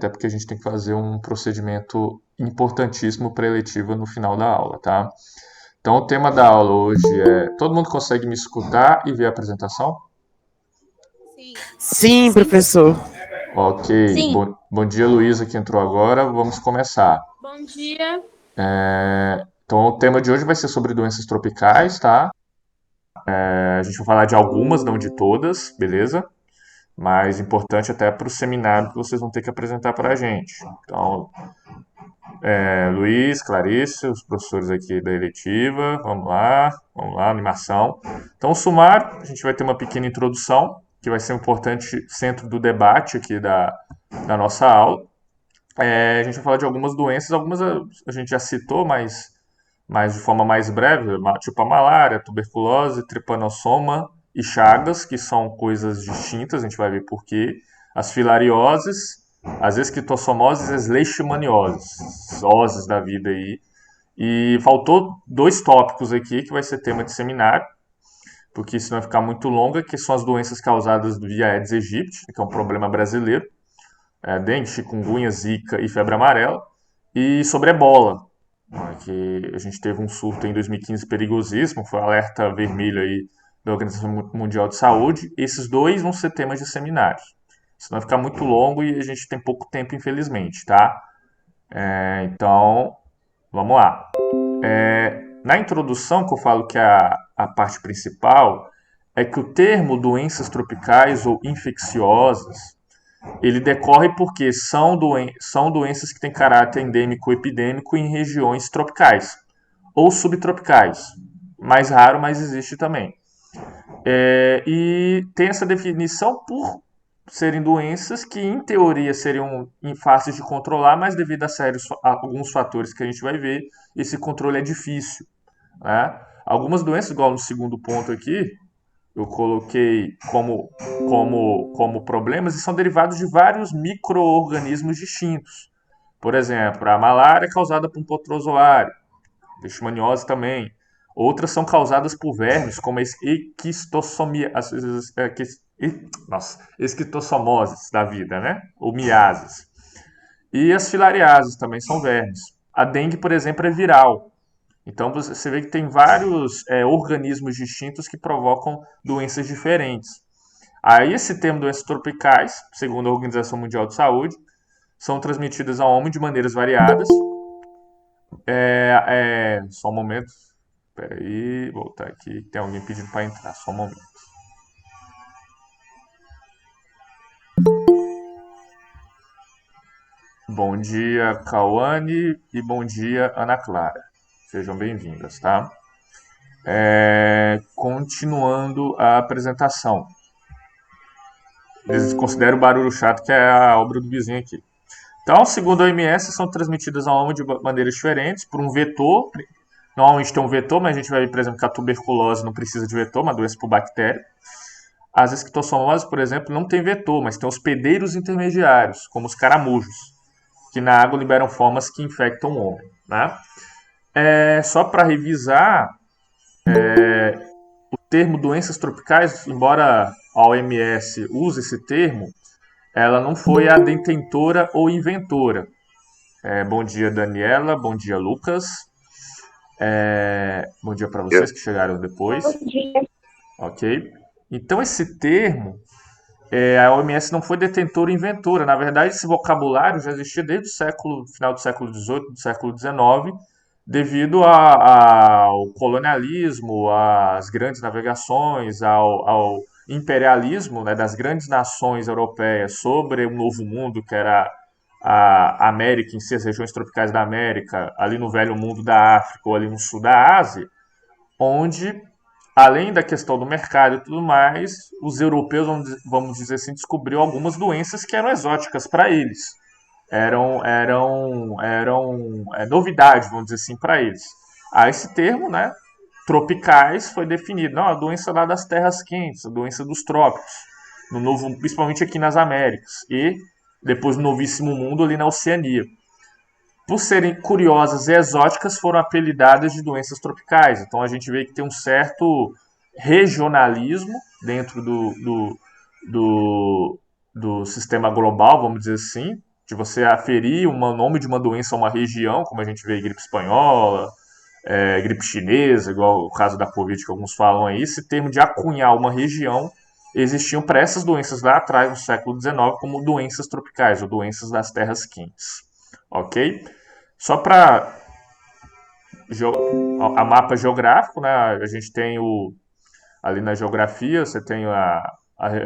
até porque a gente tem que fazer um procedimento importantíssimo para a eletiva no final da aula, tá? Então, o tema da aula hoje é: todo mundo consegue me escutar e ver a apresentação? Sim. Sim, professor. Ok. Sim. Bom dia, Luísa, que entrou agora. Vamos começar. Bom dia. Então, o tema de hoje vai ser sobre doenças tropicais, tá? A gente vai falar de algumas, não de todas, beleza? Mas importante até para o seminário que vocês vão ter que apresentar para a gente. Então, Luiz, Clarice, os professores aqui da eletiva, vamos lá, animação. Então, o sumário, a gente vai ter uma pequena introdução, que vai ser um importante centro do debate aqui da nossa aula. A gente vai falar de algumas doenças, algumas a gente já citou, mas de forma mais breve, tipo a malária, tuberculose, tripanossoma e chagas, que são coisas distintas, a gente vai ver por quê. As filarioses, as esquistossomoses e as leishmanioses, oses da vida aí. E faltou dois tópicos aqui que vai ser tema de seminário, porque senão vai ficar muito longa, que são as doenças causadas via Aedes aegypti, que é um problema brasileiro, dengue, chikungunya, zika e febre amarela, e sobre ebola, né, que a gente teve um surto em 2015 perigosíssimo, foi alerta vermelho aí da Organização Mundial de Saúde. Esses dois vão ser temas de seminários. Senão vai ficar muito longo e a gente tem pouco tempo, infelizmente, tá? Então, vamos lá. Na introdução, que eu falo que é a parte principal, é que o termo doenças tropicais ou infecciosas ele decorre porque são doenças que têm caráter endêmico ou epidêmico em regiões tropicais ou subtropicais. Mais raro, mas existe também. E tem essa definição por serem doenças que, em teoria, seriam fáceis de controlar, mas devido a alguns fatores que a gente vai ver, esse controle é difícil. Né? Algumas doenças, igual no segundo ponto aqui, eu coloquei como problemas e são derivados de vários micro-organismos distintos. Por exemplo, a malária é causada por um protozoário, leishmaniose também. Outras são causadas por vermes, como a esquistossomoses da vida, né? Ou miases. E as filariases também são vermes. A dengue, por exemplo, é viral. Então você vê que tem vários organismos distintos que provocam doenças diferentes. Aí esse termo doenças tropicais, segundo a Organização Mundial de Saúde, são transmitidas ao homem de maneiras variadas. Só um momento. Espera aí, voltar aqui. Tem alguém pedindo para entrar. Só um momento. Bom dia, Cauane, e bom dia, Ana Clara. Sejam bem-vindas, tá? Continuando a apresentação. Eles consideram o barulho chato que é a obra do vizinho aqui. Então, segundo a OMS, são transmitidas ao homem de maneiras diferentes por um vetor. Normalmente tem um vetor, mas a gente vai ver, por exemplo, que a tuberculose não precisa de vetor, uma doença por bactéria. As esquistossomoses, por exemplo, não tem vetor, mas tem hospedeiros intermediários, como os caramujos, que na água liberam formas que infectam o homem. Né? Só para revisar, o termo doenças tropicais, embora a OMS use esse termo, ela não foi a detentora ou inventora. Bom dia, Daniela. Bom dia, Lucas. Bom dia para vocês que chegaram depois. Bom dia. Ok? Então, esse termo, a OMS não foi detentora ou inventora. Na verdade, esse vocabulário já existia desde o final do século XVIII, do século XIX, devido ao colonialismo, às grandes navegações, ao imperialismo, né, das grandes nações europeias sobre o novo mundo, que era a América em si, as regiões tropicais da América, ali no velho mundo da África ou ali no sul da Ásia, onde, além da questão do mercado e tudo mais, os europeus, vamos dizer assim, descobriram algumas doenças que eram exóticas para eles. Eram novidade, vamos dizer assim, para eles. Esse termo, né, tropicais, foi definido. Não, a doença lá das terras quentes, a doença dos trópicos, no novo, principalmente aqui nas Américas, e depois no novíssimo mundo ali na Oceania. Por serem curiosas e exóticas, foram apelidadas de doenças tropicais. Então a gente vê que tem um certo regionalismo dentro do sistema global, vamos dizer assim, de você aferir o nome de uma doença a uma região, como a gente vê gripe espanhola, gripe chinesa, igual o caso da Covid que alguns falam aí, esse termo de acunhar uma região existiam para essas doenças lá atrás, no século XIX, como doenças tropicais ou doenças das terras quentes. Ok? Só para a mapa geográfico, né? A gente tem ali na geografia, você tem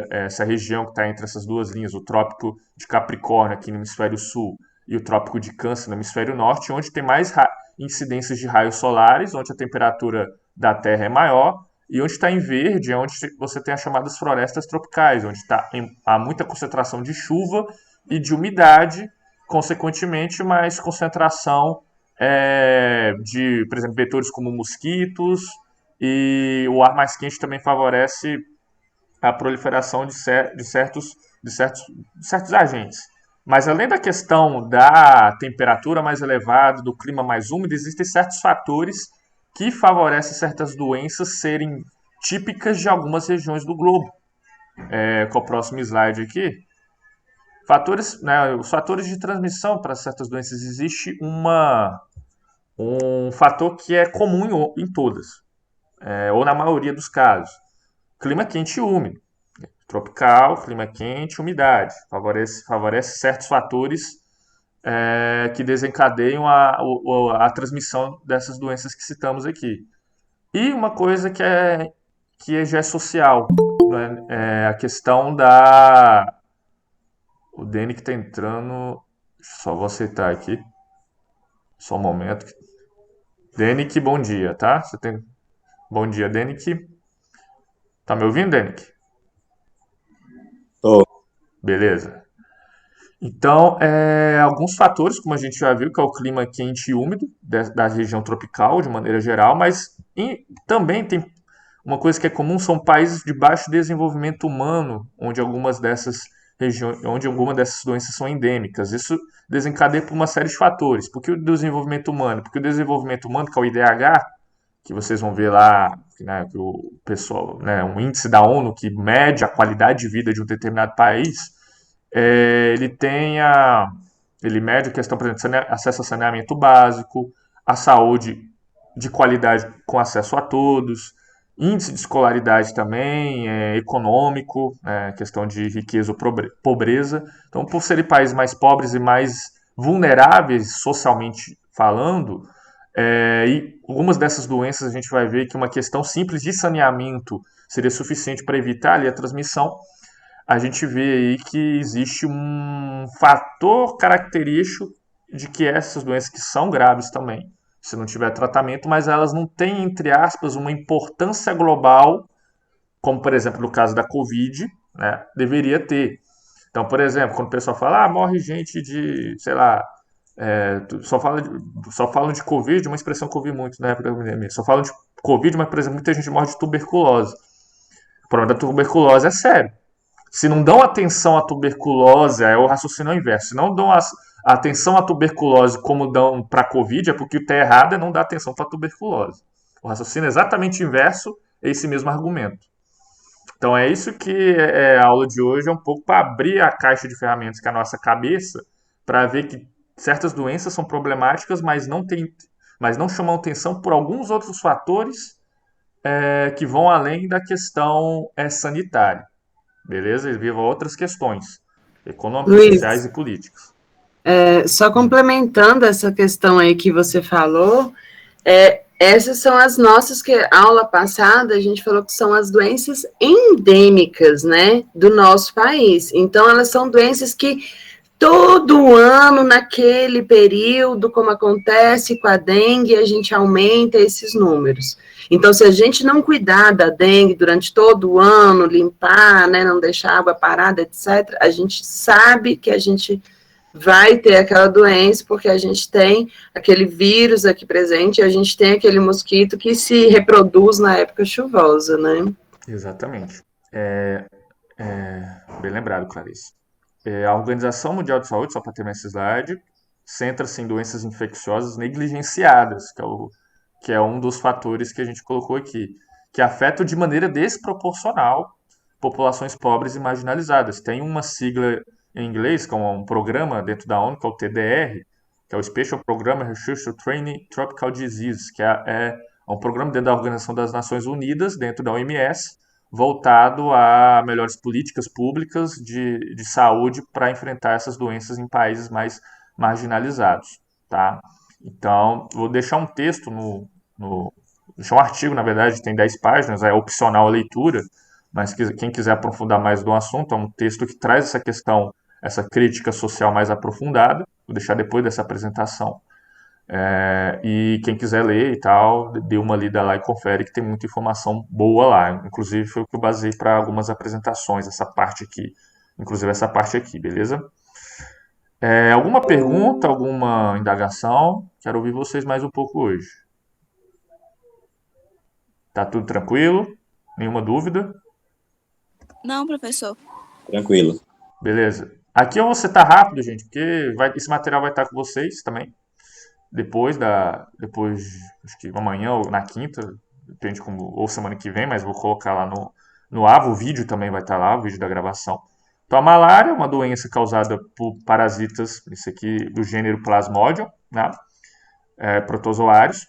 essa região que está entre essas duas linhas, o Trópico de Capricórnio aqui no hemisfério sul e o Trópico de Câncer no hemisfério norte, onde tem mais incidências de raios solares, onde a temperatura da Terra é maior, e onde está em verde é onde você tem as chamadas florestas tropicais, onde há muita concentração de chuva e de umidade, consequentemente, mais concentração de, por exemplo, vetores como mosquitos, e o ar mais quente também favorece a proliferação de certos agentes. Mas além da questão da temperatura mais elevada, do clima mais úmido, existem certos fatores que favorecem certas doenças serem típicas de algumas regiões do globo. Com o próximo slide aqui. Os fatores de transmissão para certas doenças. Existe um fator que é comum em todas, ou na maioria dos casos. Clima quente e úmido. Tropical, clima quente, umidade. Favorece certos fatores que desencadeiam a transmissão dessas doenças que citamos aqui. E uma coisa que já é social, né? A questão da... O Dani que está entrando... Só vou aceitar aqui. Só um momento. Denick, bom dia, tá? Bom dia, Denick. Tá me ouvindo, Denick? Tô. Beleza. Então, alguns fatores, como a gente já viu, que é o clima quente e úmido da região tropical, de maneira geral, mas também tem uma coisa que é comum, são países de baixo desenvolvimento humano, onde algumas dessas doenças são endêmicas. Isso desencadeia por uma série de fatores. Por que o desenvolvimento humano? Porque o desenvolvimento humano, que é o IDH, que vocês vão ver lá, né, que o pessoal, né, um índice da ONU que mede a qualidade de vida de um determinado país, ele mede a questão, por exemplo, de acesso a saneamento básico, a saúde de qualidade com acesso a todos, índice de escolaridade também, econômico, questão de riqueza ou pobreza. Então, por serem países mais pobres e mais vulneráveis socialmente falando, e algumas dessas doenças a gente vai ver que uma questão simples de saneamento seria suficiente para evitar ali a transmissão. A gente vê aí que existe um fator característico de que essas doenças que são graves também, se não tiver tratamento, mas elas não têm, entre aspas, uma importância global, como, por exemplo, no caso da Covid, né, deveria ter. Então, por exemplo, quando o pessoal fala, morre gente de, sei lá, só falam de Covid, uma expressão que eu ouvi muito na época da pandemia, só falam de Covid, mas, por exemplo, muita gente morre de tuberculose. O problema da tuberculose é sério. Se não dão atenção à tuberculose, é o raciocínio inverso. Se não dão atenção à tuberculose como dão para a Covid, é porque o que está errado é não dar atenção para a tuberculose. O raciocínio é exatamente inverso, é esse mesmo argumento. Então é isso que a aula de hoje é um pouco para abrir a caixa de ferramentas que é a nossa cabeça, para ver que certas doenças são problemáticas, mas não chamam atenção por alguns outros fatores que vão além da questão sanitária. Beleza? E viva outras questões econômicas, Luiz, sociais e políticas. Só complementando essa questão aí que você falou, essas são as nossas, que aula passada a gente falou que são as doenças endêmicas, né, do nosso país. Então, elas são doenças que todo ano, naquele período, como acontece com a dengue, a gente aumenta esses números. Então, se a gente não cuidar da dengue durante todo o ano, limpar, né, não deixar água parada, etc., a gente sabe que a gente vai ter aquela doença, porque a gente tem aquele vírus aqui presente, e a gente tem aquele mosquito que se reproduz na época chuvosa, né? Exatamente. Bem lembrado, Clarice. A Organização Mundial de Saúde, só para terminar esse slide, centra-se em doenças infecciosas negligenciadas, que é um dos fatores que a gente colocou aqui, que afetam de maneira desproporcional populações pobres e marginalizadas. Tem uma sigla em inglês, que é um programa dentro da ONU, que é o TDR, que é o Special Program Research to Training Tropical Diseases, que é um programa dentro da Organização das Nações Unidas, dentro da OMS, voltado a melhores políticas públicas de saúde para enfrentar essas doenças em países mais marginalizados, tá? Então, vou deixar um texto deixar um artigo, na verdade, tem 10 páginas, é opcional a leitura, mas quem quiser aprofundar mais do assunto, é um texto que traz essa questão, essa crítica social mais aprofundada, vou deixar depois dessa apresentação. E quem quiser ler e tal, dê uma lida lá e confere que tem muita informação boa lá. Inclusive foi o que eu basei para algumas apresentações, essa parte aqui. Inclusive essa parte aqui, beleza? Alguma pergunta, alguma indagação? Quero ouvir vocês mais um pouco hoje. Tá tudo tranquilo? Nenhuma dúvida? Não, professor. Tranquilo. Beleza. Aqui eu vou citar rápido, gente, porque esse material vai estar com vocês também. Depois, acho que amanhã ou na quinta, depende ou semana que vem, mas vou colocar lá no AVA, o vídeo também vai estar lá, o vídeo da gravação. Então, a malária é uma doença causada por parasitas, esse aqui, do gênero Plasmodium, né? Protozoários.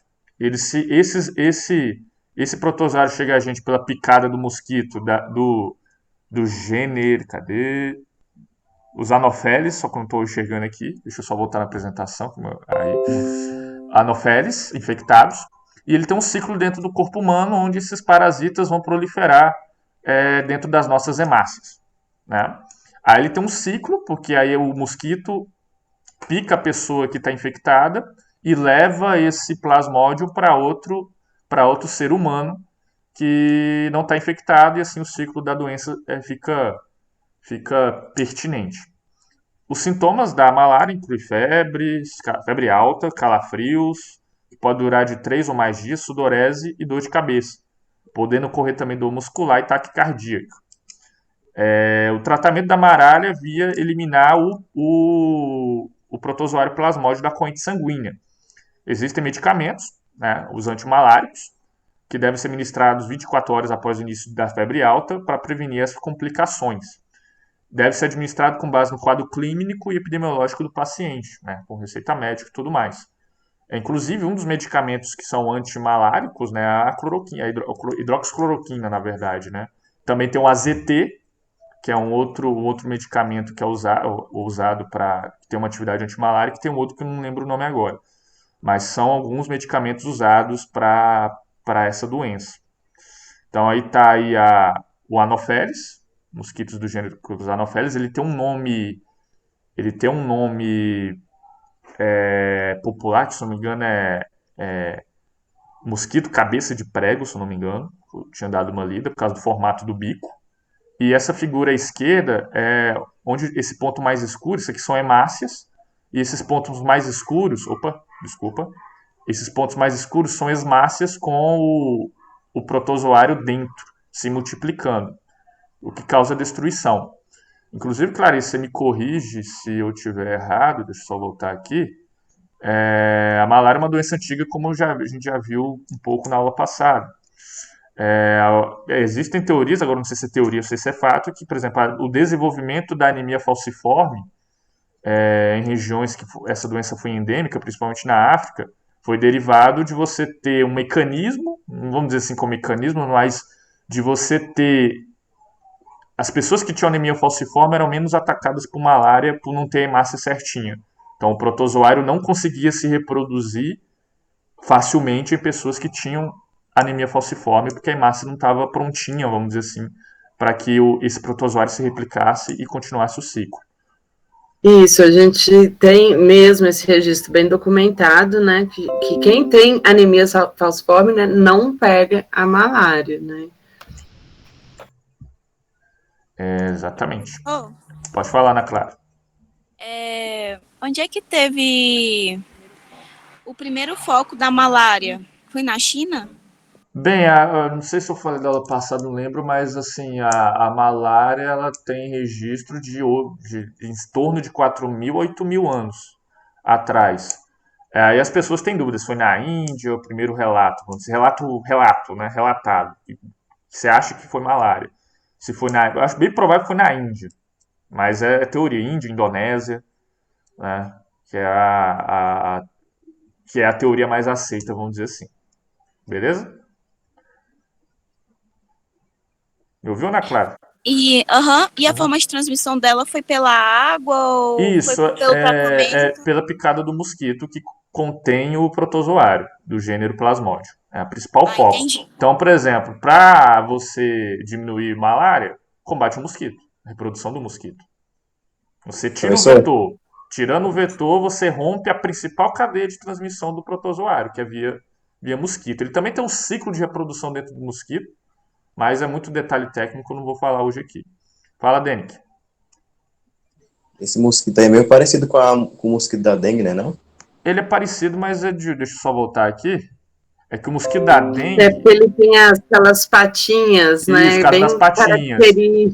Esse protozoário chega a gente pela picada do mosquito, do gênero, cadê? Os anopheles, só que eu não estou enxergando aqui, deixa eu só voltar na apresentação. Anopheles infectados, e ele tem um ciclo dentro do corpo humano onde esses parasitas vão proliferar dentro das nossas hemácias, né? Aí ele tem um ciclo, porque aí o mosquito pica a pessoa que está infectada e leva esse plasmódio para outro ser humano que não está infectado, e assim o ciclo da doença fica pertinente. Os sintomas da malária incluem febre alta, calafrios, que pode durar de 3 ou mais dias, sudorese e dor de cabeça, podendo ocorrer também dor muscular e taquicardia. O tratamento da malária via eliminar o protozoário plasmódio da corrente sanguínea. Existem medicamentos, né, os antimaláricos, que devem ser ministrados 24 horas após o início da febre alta para prevenir as complicações. Deve ser administrado com base no quadro clínico e epidemiológico do paciente, né, com receita médica e tudo mais. Inclusive, um dos medicamentos que são antimaláricos, né, a cloroquina, a hidroxicloroquina, na verdade, né. Também tem o AZT, que é um outro medicamento que é usado para ter uma atividade antimalárica, e tem um outro que eu não lembro o nome agora. Mas são alguns medicamentos usados para essa doença. Então aí está aí o Anopheles, mosquitos do gênero dos Anopheles. Ele tem um nome popular, que se não me engano é mosquito cabeça de prego, se não me engano. Eu tinha dado uma lida por causa do formato do bico. E essa figura à esquerda é onde esse ponto mais escuro, isso aqui são hemácias, e esses pontos mais escuros, esses pontos mais escuros são esmácias com o protozoário dentro, se multiplicando, o que causa destruição. Inclusive, Clarice, você me corrige se eu estiver errado, deixa eu só voltar aqui. A malária é uma doença antiga, como a gente já viu um pouco na aula passada. Existem teorias, agora não sei se é teoria ou se é fato, que, por exemplo, o desenvolvimento da anemia falciforme em regiões que essa doença foi endêmica, principalmente na África, foi derivado de você ter um mecanismo, não vamos dizer assim como mecanismo, mas de você ter as pessoas que tinham anemia falciforme eram menos atacadas por malária por não ter a hemácia certinha. Então o protozoário não conseguia se reproduzir facilmente em pessoas que tinham anemia falciforme, porque a hemácia não estava prontinha, vamos dizer assim, para que esse protozoário se replicasse e continuasse o ciclo. Isso, a gente tem mesmo esse registro bem documentado, né, que quem tem anemia falciforme, né, não pega a malária, né. Exatamente. Oh, Pode falar, Ana Clara. onde é que teve o primeiro foco da malária? Foi na China? Bem, eu não sei se eu falei dela passada, não lembro, mas assim, a malária ela tem registro de em torno de 4.000 a 8.000 anos atrás. E as pessoas têm dúvidas, foi na Índia o primeiro relato, vamos dizer, relato, né, relatado. Você acha que foi malária? Se foi eu acho bem provável que foi na Índia, Mas é teoria. Índia, Indonésia, né? Que é a teoria mais aceita, vamos dizer assim. Beleza? Me ouviu, Ana Clara? E a Aham. forma de transmissão dela foi pela água ou foi Isso pelo é tratamento? pela picada do mosquito que contém o protozoário do gênero Plasmodium. É a principal Ah, foco. entendi. Então, por exemplo, para você diminuir malária, combate o mosquito, a reprodução do mosquito. Você tira o Professor, vetor. Tirando o vetor, você rompe a principal cadeia de transmissão do protozoário, que é via mosquito. Ele também tem um ciclo de reprodução dentro do mosquito, mas é muito detalhe técnico, eu não vou falar hoje aqui. Fala, Denick. esse mosquito aí é meio parecido com o mosquito da dengue, né, não? Ele é parecido, mas deixa eu só voltar aqui. É que o mosquito da É dengue, porque ele tem aquelas patinhas, isso, né, caso das bem patinhas.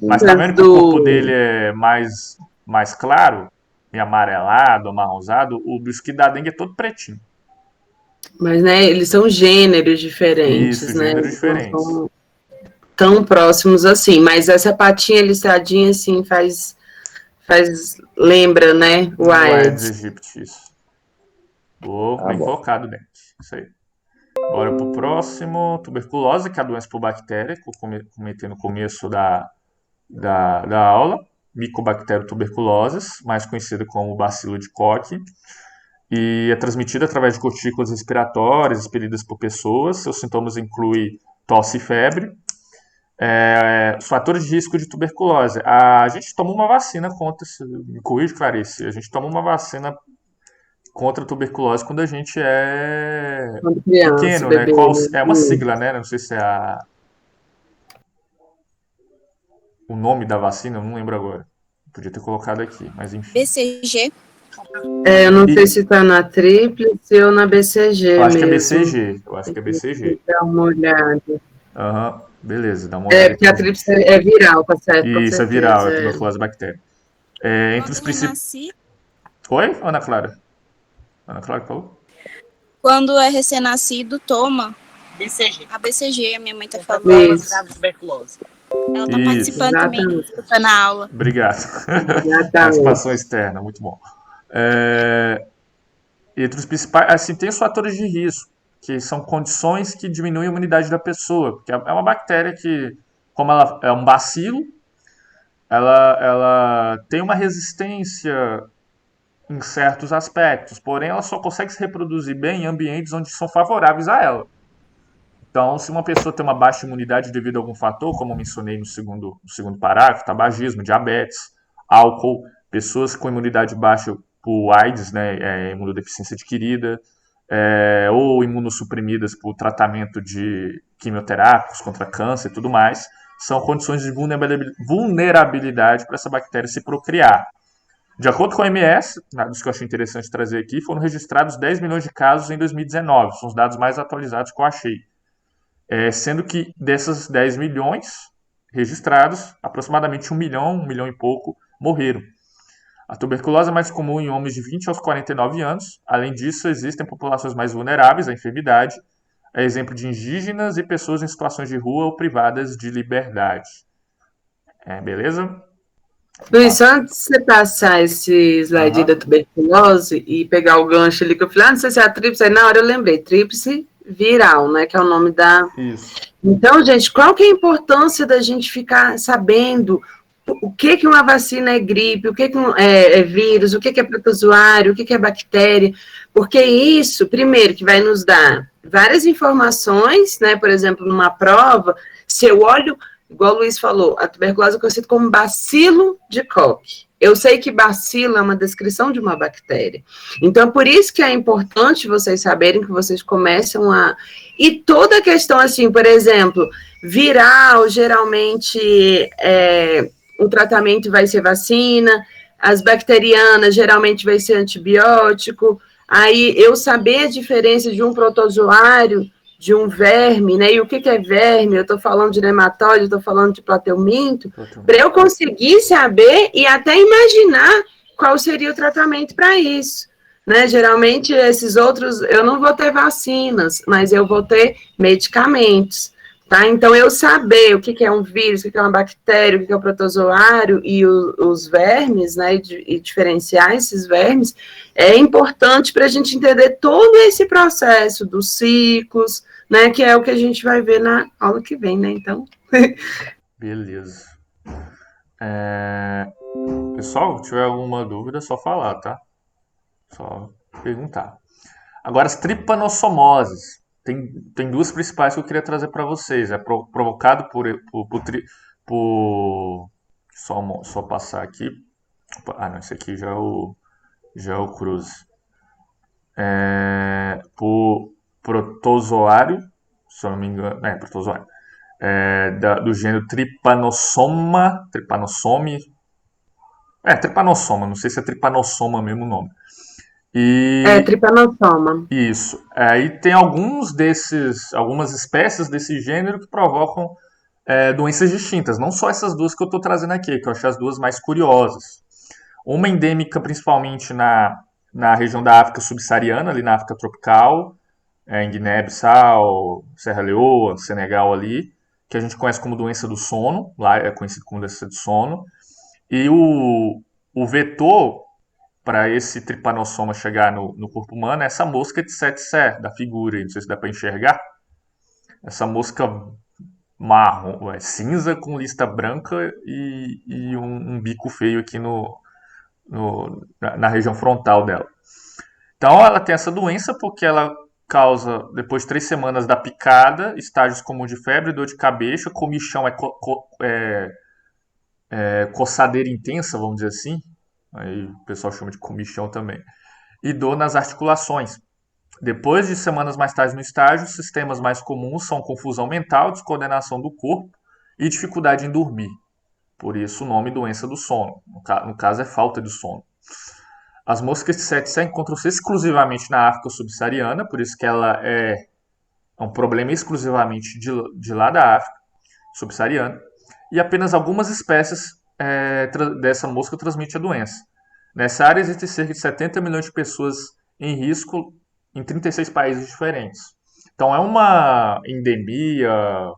Mas tá características vendo que o corpo dele do... é mais claro, e amarelado, amarronzado? O mosquito da dengue é todo pretinho. Mas, né, eles são gêneros Isso, diferentes, né, gêneros eles não diferentes. são tão próximos assim, mas essa patinha listradinha, assim, lembra, né, o O Aedes Aedes. aegypti, isso. Boa, Ah, bem bom. colocado, Dente. Isso aí. Bora pro próximo. Tuberculose, que é a doença por bactéria, que eu comentei no começo da aula. Mycobacterium tuberculosis, mais conhecido como bacilo de Koch. E é transmitida através de gotículas respiratórias expelidas por pessoas. Seus sintomas incluem tosse e febre. Os fatores de risco de tuberculose. A gente toma uma vacina contra, me corrija, Clarice, a gente toma uma vacina contra a tuberculose quando a gente é Quando criança, pequeno, né? bebê, né? É uma sigla, né? Não sei se é o nome da vacina, eu não lembro agora. Podia ter colocado aqui, mas enfim. BCG. Eu não sei E se tá na tríplice ou na eu BCG acho que é mesmo. BCG. Eu acho Tem que é que BCG. dar uma olhada. Aham, beleza, dá uma É, olhada aí porque a pra tríplice gente. é viral, tá certo, com Isso, é viral, certeza. é tuberculose bactéria. Entre Quando os eu principais. renasci, Oi, Ana Clara? Ana Clara que falou? quando é recém-nascido, toma BCG. a BCG, a minha mãe tá falando. Problemas Isso, graves de tuberculose. Ela tá Isso, participando também, exatamente. escutando a aula. obrigado. Participação Exatamente. externa, muito bom. Entre os principais, assim, tem os fatores de risco, que são condições que diminuem a imunidade da pessoa, porque é uma bactéria que, como ela é um bacilo, ela tem uma resistência em certos aspectos, porém ela só consegue se reproduzir bem em ambientes onde são favoráveis a ela. Então, se uma pessoa tem uma baixa imunidade devido a algum fator, como eu mencionei no segundo parágrafo, tabagismo, diabetes, álcool, pessoas com imunidade baixa por AIDS, né, imunodeficiência adquirida, ou imunossuprimidas por tratamento de quimioterápicos contra câncer e tudo mais, são condições de vulnerabilidade para essa bactéria se procriar. De acordo com a OMS, dados que eu achei interessante trazer aqui, foram registrados 10 milhões de casos em 2019, são os dados mais atualizados que eu achei. Sendo que dessas 10 milhões registrados, aproximadamente 1 milhão e pouco morreram. A tuberculose é mais comum em homens de 20 aos 49 anos. Além disso, existem populações mais vulneráveis à enfermidade, a exemplo de indígenas e pessoas em situações de rua ou privadas de liberdade. Beleza? Luiz, só antes de você passar esse slide aí Aham. da tuberculose e pegar o gancho ali que eu falei, não sei se é a tríplice, aí na hora eu lembrei, tríplice viral, né, que é o nome da... Isso. Então, gente, qual que é a importância da gente ficar sabendo o que uma vacina é gripe, o que é vírus, o que é protozoário, o que é bactéria, porque isso, primeiro, que vai nos dar várias informações, né, por exemplo, numa prova, se eu olho, igual o Luiz falou, a tuberculose é conhecida como bacilo de Koch. Eu sei que bacilo é uma descrição de uma bactéria. Então, por isso que é importante vocês saberem que vocês começam a... E toda a questão, assim, por exemplo, viral, geralmente, o tratamento vai ser vacina, as bacterianas, geralmente, vai ser antibiótico. Aí, eu saber a diferença de um protozoário, de um verme, né? E o que é verme? Eu estou falando de nematóide, eu estou falando de plateuminto, para eu conseguir saber e até imaginar qual seria o tratamento para isso. Né? Geralmente, esses outros, eu não vou ter vacinas, mas eu vou ter medicamentos. Tá? Então, eu saber o que é um vírus, o que é uma bactéria, o que é um protozoário e os vermes, né, e diferenciar esses vermes, é importante para a gente entender todo esse processo dos ciclos, né, que é o que a gente vai ver na aula que vem, né, então... Beleza. Pessoal, se tiver alguma dúvida, é só falar, tá? Só perguntar. Agora, as tripanossomoses. Tem duas principais que eu queria trazer para vocês. É provocado por só passar aqui. Ah, não, esse aqui já é o Cruz. Por protozoário, se eu não me engano, protozoário. Do gênero Trypanosome. Trypanosoma, não sei se é Trypanosoma mesmo o nome. E Tripanossoma. isso. Aí tem algumas espécies desse gênero que provocam doenças distintas. Não só essas duas que eu estou trazendo aqui, que eu achei as duas mais curiosas. Uma endêmica principalmente na região da África subsaariana, ali na África tropical, em Guiné-Bissau, Serra Leoa, Senegal ali, que a gente conhece como doença do sono, lá é conhecido como doença do sono. E o vetor para esse tripanossoma chegar no corpo humano é essa mosca de Tsetse, da figura, não sei se dá para enxergar. Essa mosca marrom, cinza com lista branca e um bico feio aqui na região frontal dela. Então ela tem essa doença porque ela causa, depois de 3 semanas da picada, estágios comuns de febre, dor de cabeça, comichão coçadeira intensa, vamos dizer assim. Aí o pessoal chama de comichão também. E dor nas articulações. Depois de semanas mais tarde no estágio, sistemas mais comuns são confusão mental, descoordenação do corpo e dificuldade em dormir. Por isso o nome doença do sono. No caso é falta de sono. As moscas de Tsetse encontram-se exclusivamente na África subsaariana, por isso que ela é um problema exclusivamente de lá da África subsaariana. E apenas algumas espécies dessa mosca transmitem a doença. Nessa área existem cerca de 70 milhões de pessoas em risco em 36 países diferentes. Então é uma endemia,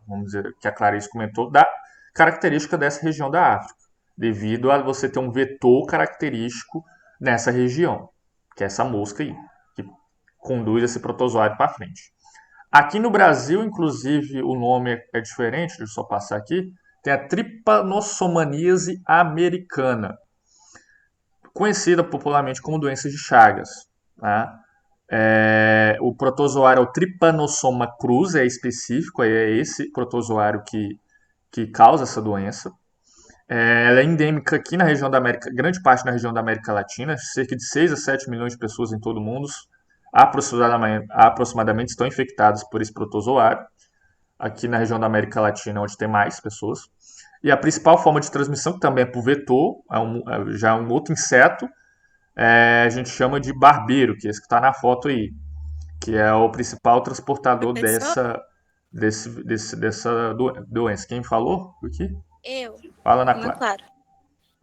vamos dizer, que a Clarice comentou, da característica dessa região da África, devido a você ter um vetor característico nessa região, que é essa mosca aí, que conduz esse protozoário para frente. Aqui no Brasil, inclusive, o nome é diferente, deixa eu só passar aqui, tem a tripanosomaníase americana, conhecida popularmente como doença de Chagas. Tá? O protozoário é o Trypanosoma cruzi, é específico, é esse protozoário que causa essa doença. Ela é endêmica aqui na região da América, grande parte na região da América Latina, cerca de 6 a 7 milhões de pessoas em todo o mundo aproximadamente estão infectadas por esse protozoário. Aqui na região da América Latina, onde tem mais pessoas. E a principal forma de transmissão, que também é por vetor, já é um outro inseto, a gente chama de barbeiro, que é esse que está na foto aí, que é o principal transportador Professor? dessa doença. Quem falou aqui? Eu, Fala na Ana Clara. Clara.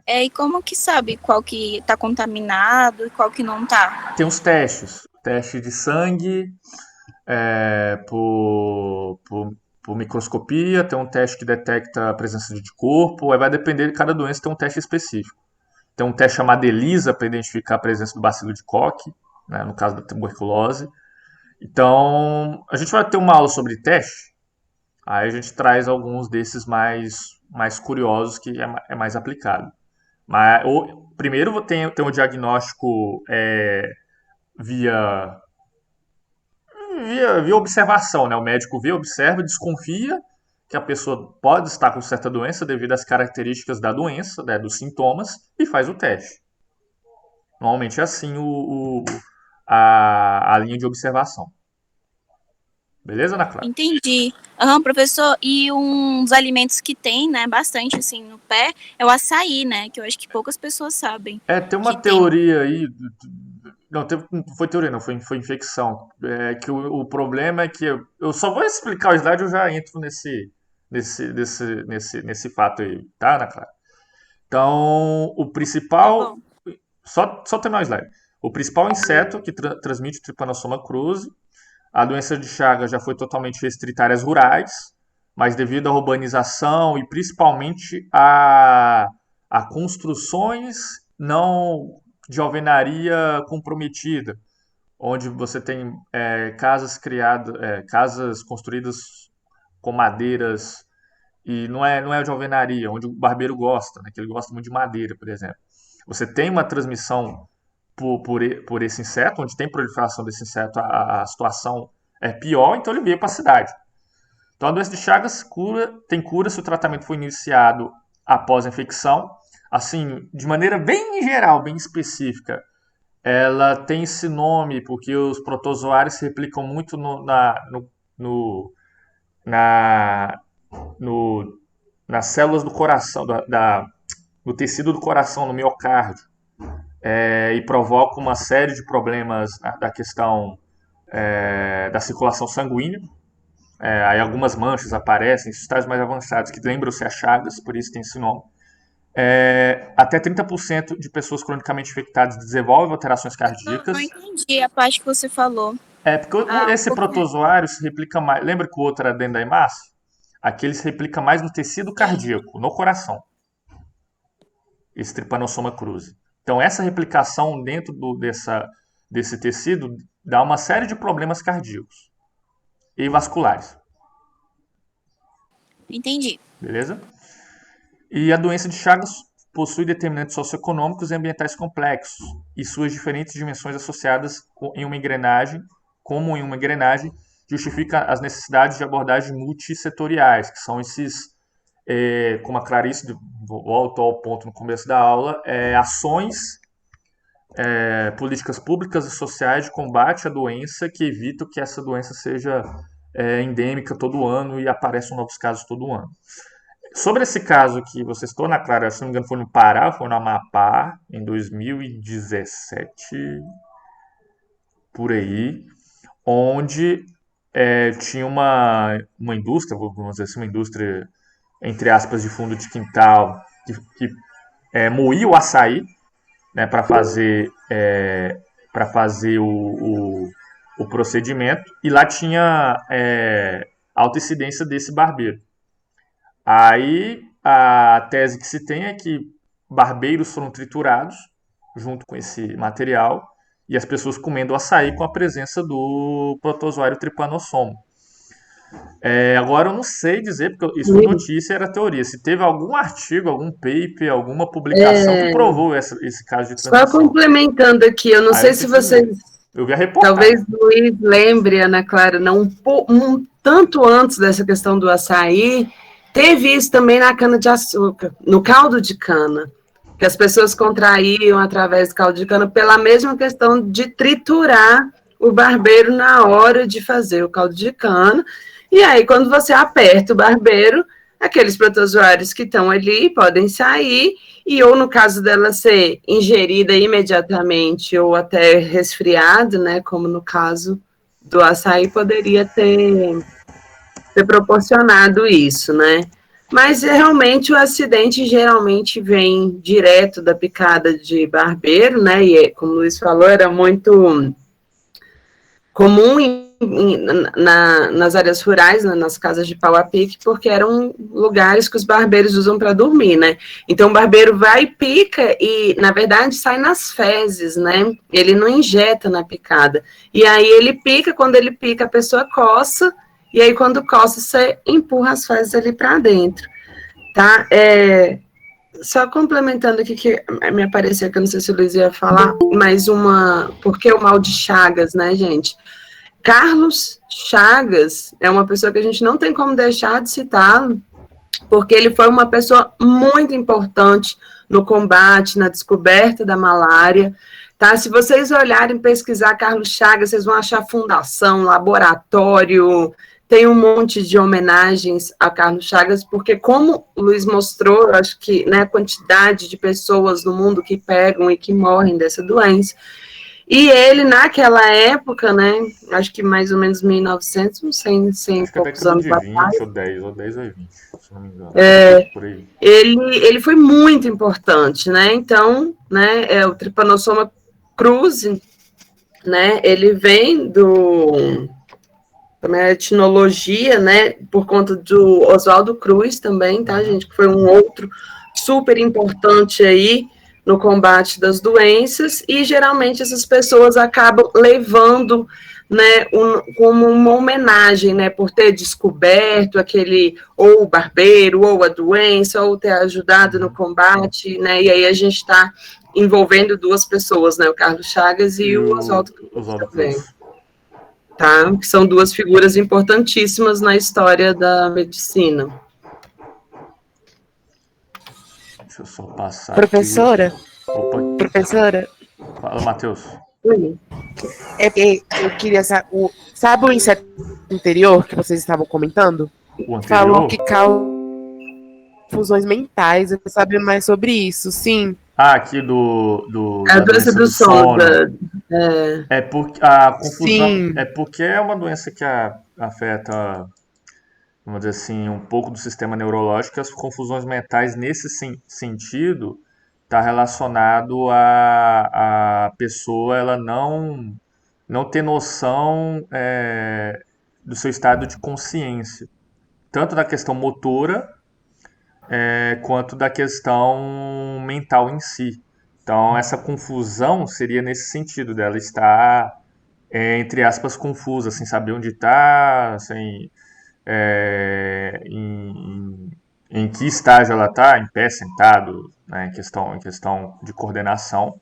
E como que sabe qual que tá contaminado e qual que não tá? Tem os testes. Teste de sangue, por microscopia, tem um teste que detecta a presença de anticorpo, aí vai depender de cada doença, tem um teste específico. Tem um teste chamado ELISA para identificar a presença do bacilo de Koch, né, no caso da tuberculose. Então, a gente vai ter uma aula sobre teste, aí a gente traz alguns desses mais curiosos que é mais aplicado. Mas primeiro tem o diagnóstico via observação, né? O médico observa, desconfia que a pessoa pode estar com certa doença devido às características da doença, né, dos sintomas, e faz o teste. Normalmente é assim a linha de observação. Beleza, Ana Clara? Entendi. Professor, e uns alimentos que tem, né, bastante assim no pé, é o açaí, né, que eu acho que poucas pessoas sabem. Tem uma Que teoria aí. Não, não foi teoria, não, foi infecção. Que o problema é que eu só vou explicar o slide e eu já entro nesse fato aí, tá, Ana Clara? Então, o Tá principal. bom. Só terminar o slide. O principal inseto que transmite o Trypanosoma cruzi. A doença de Chagas já foi totalmente restrita a áreas rurais. mas devido à urbanização e principalmente a construções não de alvenaria comprometida, onde você tem casas construídas com madeiras e não é de alvenaria, onde o barbeiro gosta, né, que ele gosta muito de madeira, por exemplo. Você tem uma transmissão por esse inseto, onde tem proliferação desse inseto, a situação é pior, então ele veio para a cidade. Então a doença de Chagas tem cura se o tratamento for iniciado após a infecção. Assim, de maneira bem geral, bem específica, ela tem esse nome porque os protozoários se replicam muito nas células do coração, no tecido do coração, no miocárdio, e provoca uma série de problemas da questão da circulação sanguínea. Aí algumas manchas aparecem, estágios mais avançados, que lembram-se a Chagas, por isso tem esse nome. Até 30% de pessoas cronicamente infectadas desenvolvem alterações cardíacas. Não entendi a parte que você falou. Porque esse protozoário se replica mais. Lembra que o outro era dentro da hemácia? Aqui ele se replica mais no tecido cardíaco, no coração. Esse Trypanosoma cruzi. Então, essa replicação dentro desse tecido dá uma série de problemas cardíacos e vasculares. Entendi. Beleza? E a doença de Chagas possui determinantes socioeconômicos e ambientais complexos e suas diferentes dimensões associadas em uma engrenagem, justifica as necessidades de abordagens multissetoriais, que são esses, como a Clarice voltou ao ponto no começo da aula, ações, políticas públicas e sociais de combate à doença que evitam que essa doença seja endêmica todo ano e apareçam novos casos todo ano. Sobre esse caso que você citou, na Clara, se não me engano, foi no Pará, foi no Amapá, em 2017, por aí, onde tinha uma indústria, vamos dizer assim, uma indústria, entre aspas, de fundo de quintal, que moía o açaí, né, para fazer o procedimento, e lá tinha alta incidência desse barbeiro. Aí a tese que se tem é que barbeiros foram triturados junto com esse material e as pessoas comendo açaí com a presença do protozoário Trypanosoma. Agora eu não sei dizer, porque isso foi notícia, era teoria. Se teve algum artigo, algum paper, alguma publicação que provou esse caso de transmissão. Só complementando aqui, eu não sei se vocês... Eu vi a reportagem. Talvez Luiz lembre, Ana Clara, tanto antes dessa questão do açaí, teve isso também na cana-de-açúcar, no caldo de cana, que as pessoas contraíam através do caldo de cana pela mesma questão de triturar o barbeiro na hora de fazer o caldo de cana. E aí, quando você aperta o barbeiro, aqueles protozoários que estão ali podem sair, e ou no caso dela ser ingerida imediatamente ou até resfriado, né, como no caso do açaí, poderia ter proporcionado isso, né? Mas realmente o acidente geralmente vem direto da picada de barbeiro, né? E como o Luiz falou, era muito comum nas áreas rurais, né, nas casas de pau a pique, porque eram lugares que os barbeiros usam para dormir, né? Então o barbeiro vai e pica e, na verdade, sai nas fezes, né? Ele não injeta na picada. E aí ele pica, quando ele pica, a pessoa coça, e aí, quando coça, você empurra as fezes ali para dentro, tá? Só complementando aqui, que me apareceu, que eu não sei se o Luiz ia falar, mais porque o mal de Chagas, né, gente? Carlos Chagas é uma pessoa que a gente não tem como deixar de citá-lo, porque ele foi uma pessoa muito importante no combate, na descoberta da malária, tá? Se vocês olharem, pesquisar Carlos Chagas, vocês vão achar fundação, laboratório, tem um monte de homenagens a Carlos Chagas, porque como o Luiz mostrou, eu acho que, né, a quantidade de pessoas no mundo que pegam e que morrem dessa doença, e ele, naquela época, né, acho que mais ou menos 1900, não sei, 100 e poucos anos atrás. Ou 10 ou 20, se não me engano. Por aí. Ele foi muito importante, né, então, né, o Trypanosoma cruzi, né, ele vem do também a etnologia, né, por conta do Oswaldo Cruz também, tá, gente, que foi um outro super importante aí no combate das doenças, e geralmente essas pessoas acabam levando, né, como uma homenagem, né, por ter descoberto aquele, ou o barbeiro, ou a doença, ou ter ajudado no combate, né, e aí a gente está envolvendo duas pessoas, né, o Carlos Chagas e o Oswaldo Cruz também. Tá? Que são duas figuras importantíssimas na história da medicina. Deixa eu só passar Professora? aqui. Opa. Professora? Fala, Matheus. É porque eu queria saber. Sabe o inseto anterior que vocês estavam comentando? O anterior? Falou que causa confusões mentais. Eu quero saber mais sobre isso, sim. Aqui a doença do sono. É porque a confusão. Sim. É porque é uma doença que afeta, vamos dizer assim, um pouco do sistema neurológico. As confusões mentais, nesse sentido, está relacionado a pessoa ela não ter noção do seu estado de consciência, tanto da questão motora quanto da questão mental em si. Então, essa confusão seria nesse sentido, dela estar, entre aspas, confusa, sem saber onde está, sem, em que estágio ela está, em pé, sentado, né, em questão de coordenação.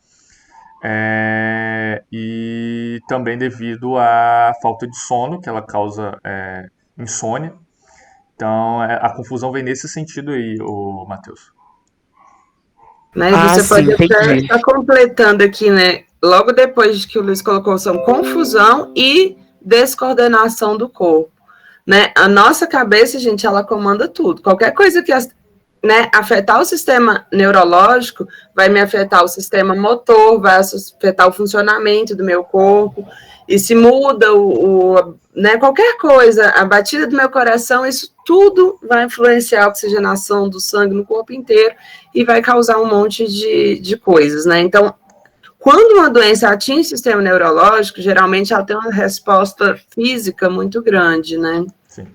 E também devido à falta de sono, que ela causa insônia. Então, a confusão vem nesse sentido aí, o Matheus. Né, você pode até estar completando aqui, né? Logo depois que o Luiz colocou, são confusão e descoordenação do corpo. Né? A nossa cabeça, gente, ela comanda tudo. Qualquer coisa que afetar o sistema neurológico vai me afetar o sistema motor, vai afetar o funcionamento do meu corpo. E se muda qualquer coisa, a batida do meu coração, isso tudo vai influenciar a oxigenação do sangue no corpo inteiro e vai causar um monte de coisas, né? Então, quando uma doença atinge o sistema neurológico, geralmente ela tem uma resposta física muito grande, né? Sim.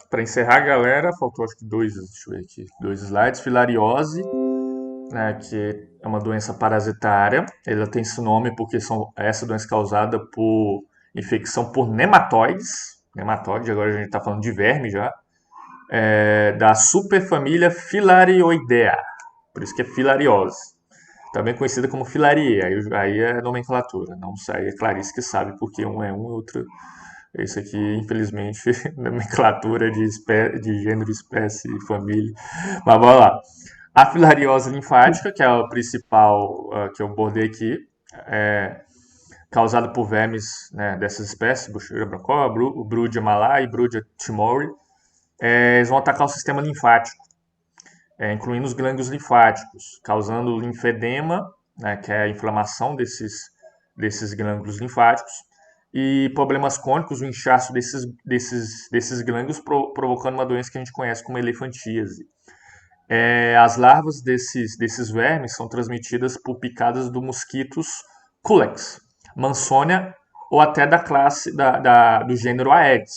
Para encerrar, galera, faltou acho que deixa eu ver aqui, 2 slides. Filariose, né, que é uma doença parasitária. Ela tem esse nome porque essa doença causada por infecção por nematóides. Nematóide, agora a gente está falando de verme já. Da superfamília Filarioidea. Por isso que é filariose. Também conhecida como filaria. Aí é nomenclatura. Não sei, é Clarice que sabe, porque um é um e outro. Esse aqui, infelizmente, nomenclatura de gênero, espécie, família. Mas vamos lá. A filariose linfática, que é a principal que eu abordei aqui, causada por vermes, né, dessas espécies, Bucheira brancó, Brudia malai e Brudia timori. Eles vão atacar o sistema linfático, incluindo os glândulos linfáticos, causando linfedema, né, que é a inflamação desses glândulos linfáticos, e problemas crônicos, o inchaço desses glândulos, provocando uma doença que a gente conhece como elefantíase. As larvas desses vermes são transmitidas por picadas do mosquitos Culex, Mansonia, ou até da classe do gênero Aedes.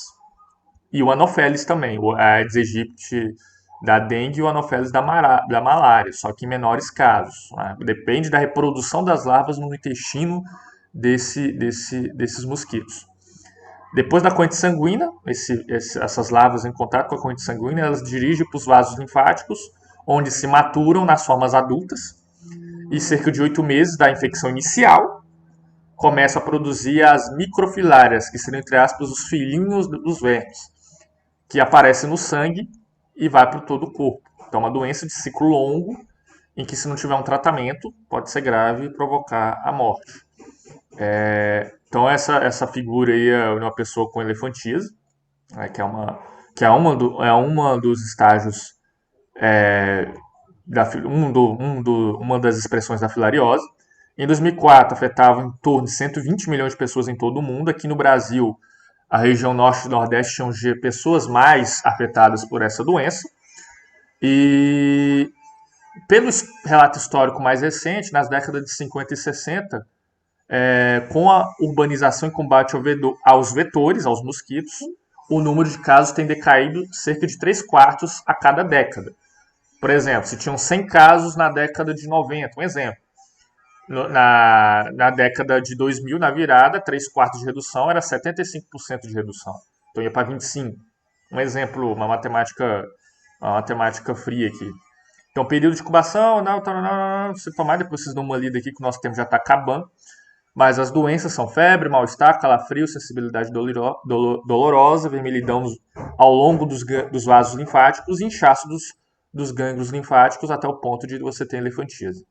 E o Anopheles também, o Aedes aegypti da dengue e o Anopheles da malária, só que em menores casos. Né? Depende da reprodução das larvas no intestino desses mosquitos. Depois da corrente sanguínea, essas larvas em contato com a corrente sanguínea, elas dirigem para os vasos linfáticos, onde se maturam nas formas adultas, e cerca de 8 meses da infecção inicial, começam a produzir as microfilárias, que seriam, entre aspas, os filhinhos dos vermes, que aparecem no sangue e vai para todo o corpo. Então, é uma doença de ciclo longo, em que, se não tiver um tratamento, pode ser grave e provocar a morte. Então, essa figura aí é uma pessoa com elefantíase, né, que é uma dos estágios, uma das expressões da filariose. Em 2004, afetava em torno de 120 milhões de pessoas em todo o mundo. Aqui no Brasil, a região norte e nordeste tinham pessoas mais afetadas por essa doença. E, pelo relato histórico mais recente, nas décadas de 50 e 60, Com a urbanização e combate aos vetores, aos mosquitos, o número de casos tem decaído cerca de 3/4 a cada década. Por exemplo, se tinham 100 casos na década de 90, um exemplo. Na década de 2000, na virada, 3/4 de redução era 75% de redução. Então ia para 25%. Um exemplo, uma matemática fria aqui. Então, período de incubação, você tomar, depois vocês dão uma lida aqui que o nosso tempo já está acabando. Mas as doenças são febre, mal-estar, calafrio, sensibilidade dolorosa, vermelhidão ao longo dos vasos linfáticos e inchaço dos gânglios linfáticos até o ponto de você ter elefantíase.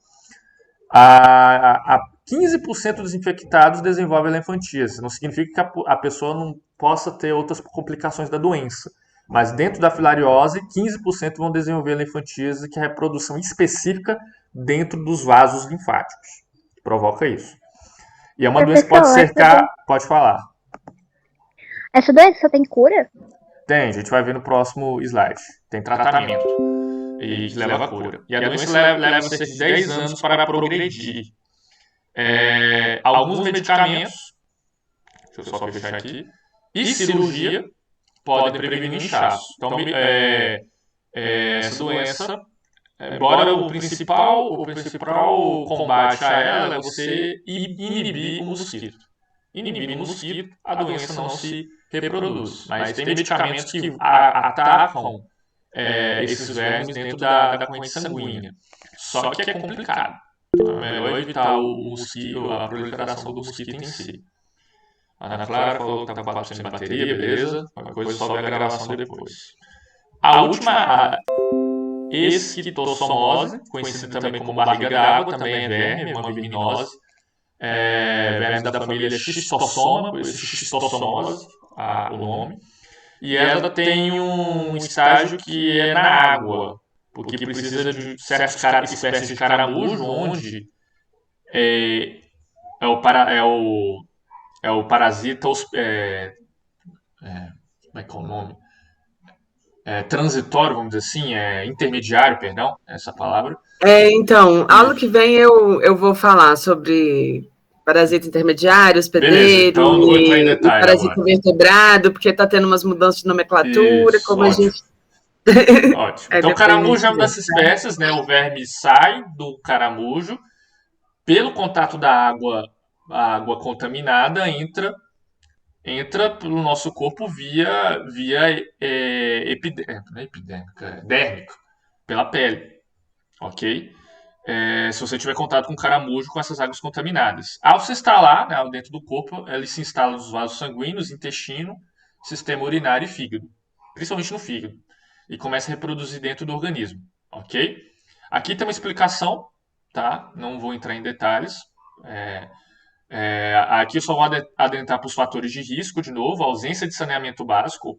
A 15% dos infectados desenvolvem elefantíase. Não significa que a pessoa não possa ter outras complicações da doença. Mas dentro da filariose, 15% vão desenvolver elefantíase, que é a reprodução específica dentro dos vasos linfáticos. Provoca isso. E é uma doença que pode cercar... Pode falar. Essa doença tem cura? Tem, a gente vai ver no próximo slide. Tem tratamento. E que leva a cura. E a doença leva cerca de 10 anos para progredir. Alguns medicamentos, deixa eu só fechar aqui, e cirurgia podem prevenir inchaço. Então, essa doença, embora o principal combate a ela é você inibir o mosquito. Inibindo o mosquito, a doença não se reproduz. Mas tem medicamentos que atacam esses vermes dentro da corrente sanguínea. Só que é complicado. Então é melhor evitar a proliferação do mosquito em si. A Ana Clara falou que está com 4% de bateria, beleza? Qualquer coisa só vê a gravação depois. A última, esquistossomose, conhecida também como barriga d'água, também é verme, uma verminose. Vermes da família Schistossoma, por isso Schistossomose, o nome. E ela tem um estágio que é na água, porque precisa de certas espécies de caramujo, onde é o parasita, como é que é o nome? Transitório, vamos dizer assim, intermediário, perdão, essa palavra. Então, aula que vem eu vou falar sobre parasita intermediário, hospedeiro, então não vou entrar em detalhe parasita agora. Vertebrado, porque está tendo umas mudanças de nomenclatura, Isso, como ótimo. a gente... Ótimo. Então, o caramujo é uma dessas espécies, né? O verme sai do caramujo, pelo contato da água, a água contaminada entra pelo nosso corpo via dérmica, pela pele, ok? Se você tiver contato com caramujo com essas águas contaminadas. Ao se instalar, né, dentro do corpo, ele se instala nos vasos sanguíneos, intestino, sistema urinário e fígado, principalmente no fígado, e começa a reproduzir dentro do organismo, ok? Aqui tem uma explicação, tá? Não vou entrar em detalhes. Aqui eu só vou adentrar para os fatores de risco, de novo, ausência de saneamento básico,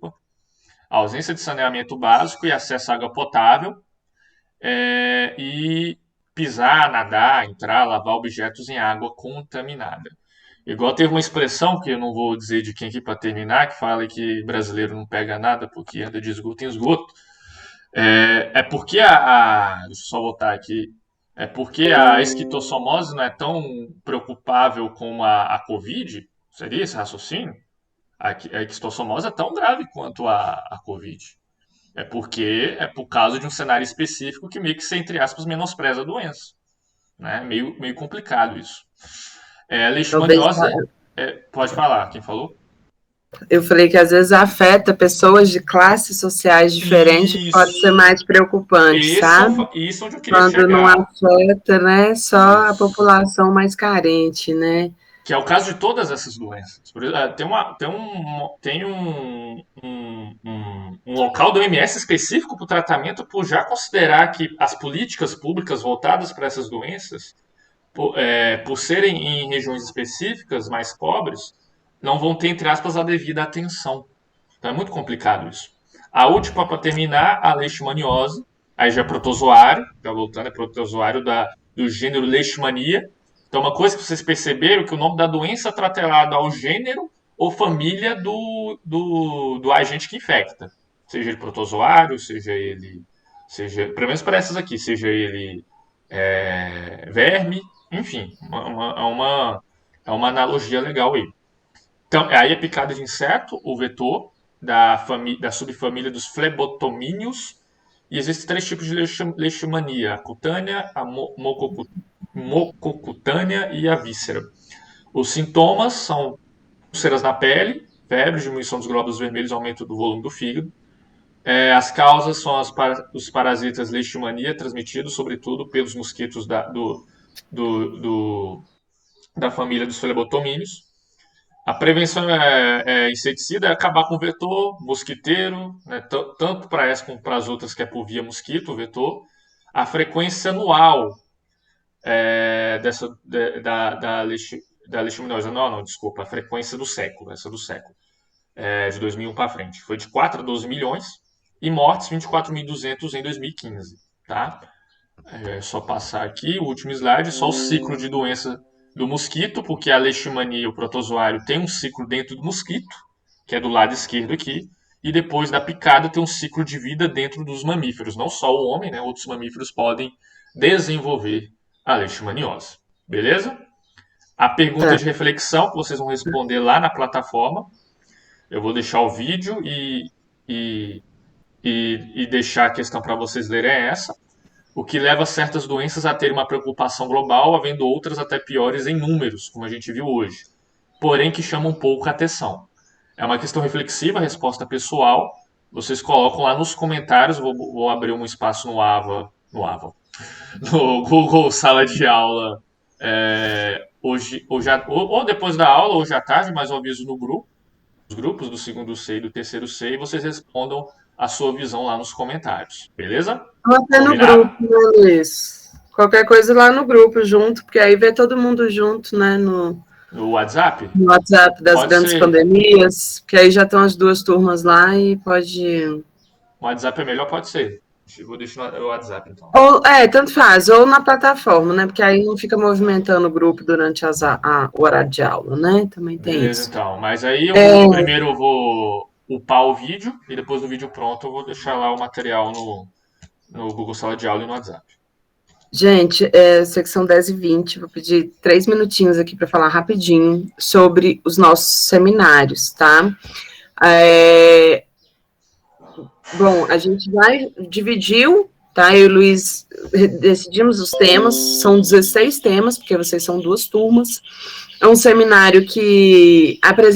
ausência de saneamento básico e acesso à água potável, e pisar, nadar, entrar, lavar objetos em água contaminada. Igual teve uma expressão, que eu não vou dizer de quem aqui para terminar, que fala que brasileiro não pega nada porque anda de esgoto em esgoto. Porque deixa eu só voltar aqui. É porque a esquistossomose não é tão preocupável como a Covid? Seria esse raciocínio? A esquistossomose é tão grave quanto a Covid. Porque é por causa de um cenário específico que meio que, entre aspas, menospreza a doença. Né? Meio complicado isso. A leishmaniose... Pode falar, quem falou? Eu falei que às vezes afeta pessoas de classes sociais diferentes, pode ser mais preocupante, sabe? Isso onde eu queria Quando chegar. não afeta, né, só a população mais carente, né? Que é o caso de todas essas doenças. Tem um local do OMS específico para o tratamento, por já considerar que as políticas públicas voltadas para essas doenças, por serem em regiões específicas mais pobres, não vão ter, entre aspas, a devida atenção. Então é muito complicado isso. A última, para terminar, a leishmaniose. Aí já é protozoário, já voltando, é protozoário do gênero Leishmania. Então, uma coisa que vocês perceberam, que o nome da doença está atrelado ao gênero ou família do agente que infecta. Seja ele protozoário, pelo menos para essas aqui, seja ele verme, enfim, É uma analogia legal aí. Então, aí é picada de inseto, o vetor, da subfamília dos flebotomíneos. E existem 3 tipos de leishmania: a cutânea, a mococutânea e a víscera. Os sintomas são úlceras na pele, febre, diminuição dos glóbulos vermelhos, aumento do volume do fígado. As causas são os parasitas leishmania, transmitidos sobretudo pelos mosquitos da família dos flebotomíneos. A prevenção é inseticida, é acabar com o vetor, mosquiteiro, né, tanto para essa como para as outras, que é por via mosquito, o vetor. A frequência anual da leishmaniose, não, desculpa, a frequência do século, essa do século, de 2001 para frente, foi de 4 a 12 milhões, e mortes 24.200 em 2015, tá? É só passar aqui, o último slide, só o ciclo de doença do mosquito, porque a leishmania, o protozoário, tem um ciclo dentro do mosquito, que é do lado esquerdo aqui, e depois da picada tem um ciclo de vida dentro dos mamíferos. Não só o homem, né? Outros mamíferos podem desenvolver a leishmaniose. Beleza? A pergunta de reflexão que vocês vão responder lá na plataforma. Eu vou deixar o vídeo e deixar a questão para vocês lerem essa. O que leva certas doenças a ter uma preocupação global, havendo outras até piores em números, como a gente viu hoje, porém que chamam pouco a atenção. É uma questão reflexiva, resposta pessoal. Vocês colocam lá nos comentários, vou abrir um espaço no Google Sala de Aula, hoje, ou depois da aula, hoje à tarde, mas eu aviso no grupo, os grupos do segundo C e do terceiro C, e vocês respondam a sua visão lá nos comentários, beleza? Ou até no Combinado? grupo, né, Luiz? Qualquer coisa lá no grupo junto, porque aí vê todo mundo junto, né, no WhatsApp? no WhatsApp das Pode grandes ser. pandemias, que aí já estão as 2 turmas lá e pode... O WhatsApp é melhor, pode ser. Vou deixar no WhatsApp, então. Ou, tanto faz, ou na plataforma, né, porque aí não fica movimentando o grupo durante o horário de aula, né, também tem Beleza, isso. então. Mas aí primeiro eu vou upar o vídeo, e depois do vídeo pronto eu vou deixar lá o material no Google Sala de Aula e no WhatsApp. Gente, secção 10 e 20, vou pedir 3 minutinhos aqui para falar rapidinho sobre os nossos seminários, tá? Bom, a gente dividiu, tá? Eu e o Luiz decidimos os temas, são 16 temas, porque vocês são 2 turmas. É um seminário que apresenta